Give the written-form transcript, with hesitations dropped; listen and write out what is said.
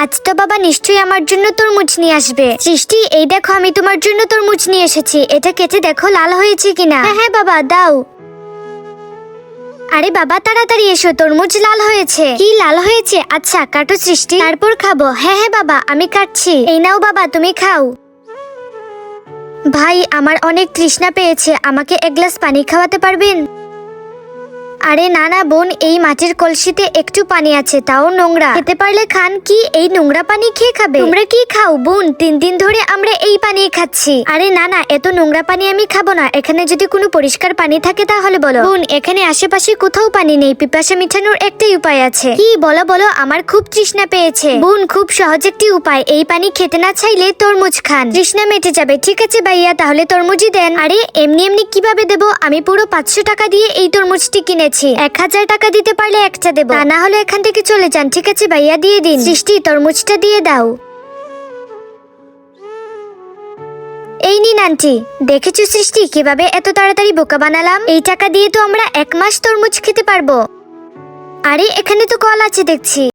আজ তো বাবা নিশ্চয়ই আমার জন্য তরমুজ নিয়ে আসবে। সৃষ্টি, এই দেখো আমি তোমার জন্য তরমুজ নিয়ে এসেছি, এটা কেটে দেখো লাল হয়েছে কিনা। হ্যাঁ হ্যাঁ বাবা, দাও। আরে বাবা তাড়াতাড়ি এসো, তরমুজ লাল হয়েছে। কি লাল হয়েছে? আচ্ছা কাটো সৃষ্টি, তারপর খাবো। হ্যাঁ হ্যাঁ বাবা, আমি কাটছি। এই নাও বাবা, তুমি খাও। ভাই, আমার অনেক তৃষ্ণা পেয়েছে, আমাকে এক গ্লাস পানি খাওয়াতে পারবেন? আরে না না বোন, এই মাটির কলসিতে একটু পানি আছে, তাও নোংরা। খেতে পারলে খান। কি এই নোংরা পানি খেয়ে খাবে? তোমরা কি খাও বোন? 3 দিন ধরে আমরা এই পানি খাচ্ছি। আরে না না, এত নোংরা পানি আমি খাবো না। এখানে যদি কোনো পরিষ্কার পানি থাকে তাহলে বলো। বোন, এখানে আশেপাশে কোথাও পানি নেই, পিপাসা মিটানোর একটাই উপায় আছে। কি বলো বলো, আমার খুব তৃষ্ণা পেয়েছে। বোন, খুব সহজ একটি উপায়, এই পানি খেতে না চাইলে তরমুজ খান, তৃষ্ণা মেটে যাবে। ঠিক আছে ভাইয়া, তাহলে তরমুজই দেন। আরে এমনি এমনি কিভাবে দেবো? আমি পুরো 500 টাকা দিয়ে এই তরমুজটি কিনেছি। 1000 টাকা দিতে পারলে একটা দেবো, তা না হলে এখান থেকে চলে যান। ঠিক আছে ভাইয়া, দিয়ে দিন। সৃষ্টি, তরমুজটা দিয়ে দাও। এই নিন আন্টি। দেখেছো সৃষ্টি, কিভাবে এত তাড়াতাড়ি বোকা বানালাম? এই টাকা দিয়ে তো আমরা 1 মাস তরমুজ খেতে পারবো। আরে এখানে তো কল আছে দেখছি।